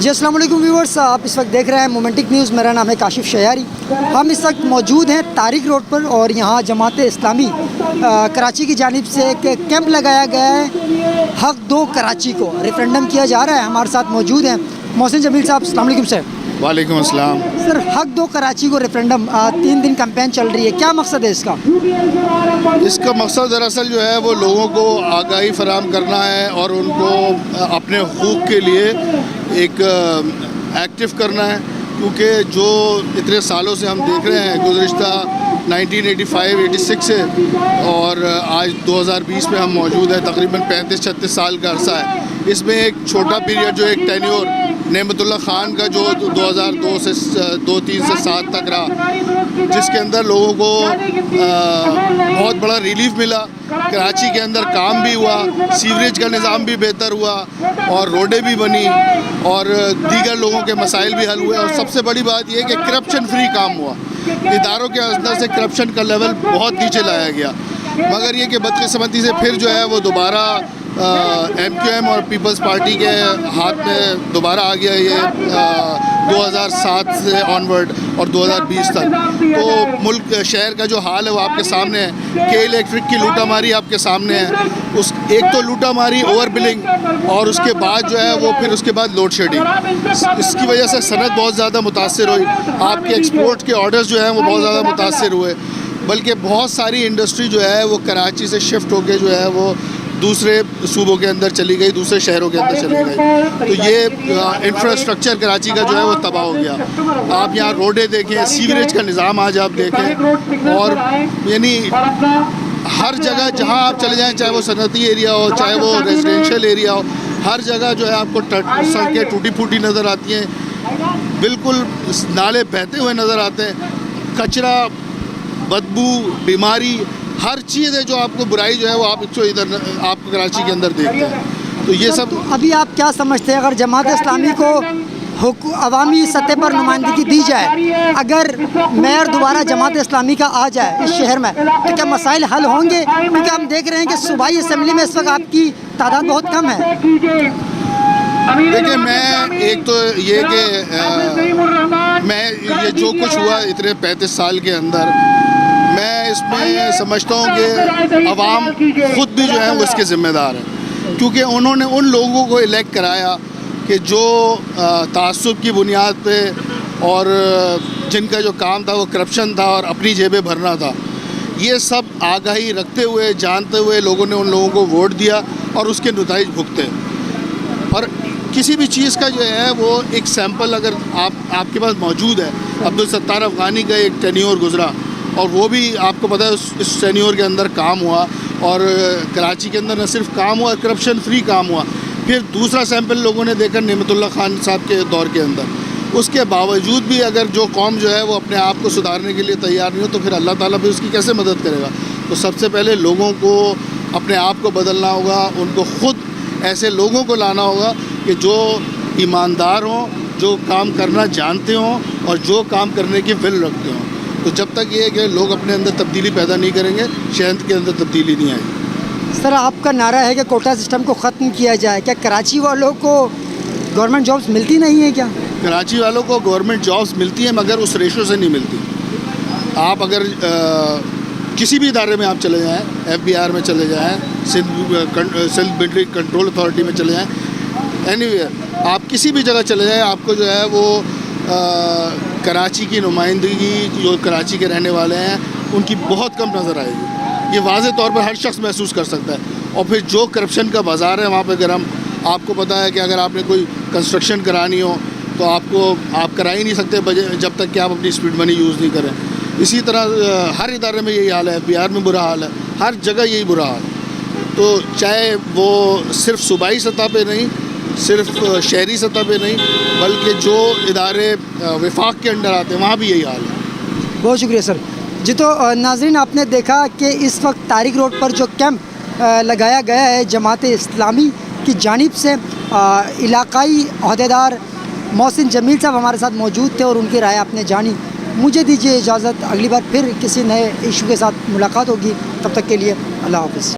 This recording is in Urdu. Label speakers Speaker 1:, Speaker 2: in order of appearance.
Speaker 1: جی السلام علیکم ویورز، آپ اس وقت دیکھ رہے ہیں مومنٹک نیوز۔ میرا نام ہے کاشف شیاری۔ ہم اس وقت موجود ہیں طارق روڈ پر اور یہاں جماعت اسلامی کراچی کی جانب سے ایک کیمپ لگایا گیا ہے حق دو کراچی کو، ریفرینڈم کیا جا رہا ہے۔ ہمارے ساتھ موجود ہیں محسن جمیل صاحب۔ السلام علیکم سر۔
Speaker 2: وعلیکم السلام
Speaker 1: سر، حق دو کراچی کو ریفرینڈم 3 دن کمپین چل رہی ہے، کیا مقصد ہے اس کا؟
Speaker 2: اس کا مقصد دراصل جو ہے وہ لوگوں کو آگاہی فراہم کرنا ہے اور ان کو اپنے حقوق کے لیے ایک ایکٹیو کرنا ہے، کیونکہ جو اتنے سالوں سے ہم دیکھ رہے ہیں، گزشتہ 1985-86 سے اور آج 2020 میں ہم موجود ہیں، تقریباً 35-36 سال کا عرصہ ہے۔ اس میں ایک چھوٹا پیریڈ جو ایک ٹینیور نعمت اللہ خان کا جو 2002 سے 2003 سے 2007 تک رہا، جس کے اندر لوگوں کو بہت بڑا ریلیف ملا۔ کراچی کے اندر کام بھی ہوا، سیوریج کا نظام بھی بہتر ہوا اور روڈیں بھی بنی اور دیگر لوگوں کے مسائل بھی حل ہوئے، اور سب سے بڑی بات یہ کہ کرپشن فری کام ہوا۔ اداروں کے اندر سے کرپشن کا لیول بہت نیچے لایا گیا، مگر یہ کہ بدقسمتی سے پھر جو ہے وہ دوبارہ ایم کیو ایم اور پیپلز پارٹی کے ہاتھ میں دوبارہ آ گیا یہ 2007 سے آنورڈ اور 2020 تک۔ تو ملک شہر کا جو حال ہے وہ آپ کے سامنے ہے کہ الیکٹرک کی لوٹا ماری آپ کے سامنے ہے۔ ایک تو لوٹا ماری، اوور بلنگ، اور اس کے بعد جو ہے وہ پھر اس کے بعد لوڈ شیڈنگ۔ اس کی وجہ سے صنعت بہت زیادہ متاثر ہوئی، آپ کے ایکسپورٹ کے آرڈرز جو ہیں وہ بہت زیادہ متاثر ہوئے، بلکہ بہت ساری انڈسٹری جو ہے وہ کراچی سے شفٹ ہو کے جو ہے وہ دوسرے صوبوں کے اندر چلی گئی، دوسرے شہروں کے اندر چلی گئی۔ تو یہ انفراسٹرکچر کراچی کا جو ہے وہ تباہ ہو گیا۔ آپ یہاں روڈیں دیکھیں، سیوریج کا نظام آج آپ دیکھیں، اور یعنی ہر جگہ جہاں آپ چلے جائیں، چاہے وہ صنعتی ایریا ہو، چاہے وہ ریزیڈینشیل ایریا ہو، ہر جگہ جو ہے آپ کو سڑکیں ٹوٹی پھوٹی نظر آتی ہیں، بالکل نالے بہتے ہوئے نظر آتے ہیں، کچرا، بدبو، بیماری، ہر چیز ہے جو آپ کو برائی جو ہے وہ ادھر آپ کو کراچی کے اندر دیکھتے ہیں۔ تو یہ سب
Speaker 1: ابھی آپ کیا سمجھتے ہیں، اگر جماعت اسلامی کو عوامی سطح پر نمائندگی دی جائے، اگر میئر دوبارہ جماعت اسلامی کا آ جائے اس شہر میں، تو کیا مسائل حل ہوں گے؟ کیونکہ ہم دیکھ رہے ہیں کہ صوبائی اسمبلی میں اس وقت آپ کی تعداد بہت کم ہے۔
Speaker 2: دیکھیں، میں ایک تو یہ کہ میں یہ جو کچھ ہوا اتنے 35 سال کے اندر، میں اس میں سمجھتا ہوں کہ عوام خود بھی جو ہے وہ اس کے ذمہ دار ہیں، کیونکہ انہوں نے ان لوگوں کو الیکٹ کرایا کہ جو تعصب کی بنیاد پہ اور جن کا جو کام تھا وہ کرپشن تھا اور اپنی جیبیں بھرنا تھا، یہ سب آگاہی رکھتے ہوئے، جانتے ہوئے لوگوں نے ان لوگوں کو ووٹ دیا اور اس کے نتائج بھگتے۔ اور کسی بھی چیز کا جو ہے وہ ایک سیمپل اگر آپ کے پاس موجود ہے، عبدالستار افغانی کا ایک ٹینیور گزرا اور وہ بھی آپ کو پتہ ہے اس ٹینیور کے اندر کام ہوا، اور کراچی کے اندر نہ صرف کام ہوا، کرپشن فری کام ہوا۔ پھر دوسرا سیمپل لوگوں نے دیکھا نعمت اللہ خان صاحب کے دور کے اندر۔ اس کے باوجود بھی اگر جو قوم جو ہے وہ اپنے آپ کو سدھارنے کے لیے تیار نہیں ہو، تو پھر اللہ تعالیٰ بھی اس کی کیسے مدد کرے گا؟ تو سب سے پہلے لوگوں کو اپنے آپ کو بدلنا ہوگا، ان کو خود ایسے لوگوں کو لانا ہوگا کہ جو ایماندار ہوں، جو کام کرنا جانتے ہوں اور جو کام کرنے کی ول رکھتے ہوں۔ تو جب تک یہ کہ لوگ اپنے اندر تبدیلی پیدا نہیں کریں گے، شہر کے اندر تبدیلی نہیں آئے گی۔
Speaker 1: سر، آپ کا نعرہ ہے کہ کوٹا سسٹم کو ختم کیا جائے، کیا کراچی والوں کو گورنمنٹ جابس ملتی نہیں ہیں کیا؟
Speaker 2: کراچی والوں کو گورنمنٹ جابس ملتی ہیں، مگر اس ریشو سے نہیں ملتی۔ آپ اگر کسی بھی ادارے میں آپ چلے جائیں، ایف بی آر میں چلے جائیں، سندھ ملٹری کنٹرول اتھارٹی میں چلے جائیں، اینی ویئر آپ کسی بھی جگہ چلے جائیں، آپ کو جو ہے وہ کراچی کی نمائندگی جو کراچی کے رہنے والے ہیں ان کی بہت کم نظر آئے گی۔ یہ واضح طور پر ہر شخص محسوس کر سکتا ہے۔ اور پھر جو کرپشن کا بازار ہے وہاں پہ، اگر آپ کو پتہ ہے کہ اگر آپ نے کوئی کنسٹرکشن کرانی ہو تو آپ کرا ہی نہیں سکتے جب تک کہ آپ اپنی اسپیڈ منی یوز نہیں کریں۔ اسی طرح ہر ادارے میں یہی حال ہے، ایف بی آر میں برا حال ہے، ہر جگہ یہی برا حال ہے۔ تو چاہے وہ صرف صوبائی سطح پہ نہیں، صرف شہری سطح پہ نہیں، بلکہ جو ادارے وفاق کے انڈر آتے ہیں وہاں بھی یہی حال ہے۔
Speaker 1: بہت شکریہ سر۔ جی تو ناظرین، آپ نے دیکھا کہ اس وقت طارق روڈ پر جو کیمپ لگایا گیا ہے جماعت اسلامی کی جانب سے، علاقائی عہدیدار محسن جمیل صاحب ہمارے ساتھ موجود تھے اور ان کی رائے آپ نے جانی۔ مجھے دیجیے اجازت، اگلی بار پھر کسی نئے ایشو کے ساتھ ملاقات ہوگی، تب تک کے لیے اللہ حافظ۔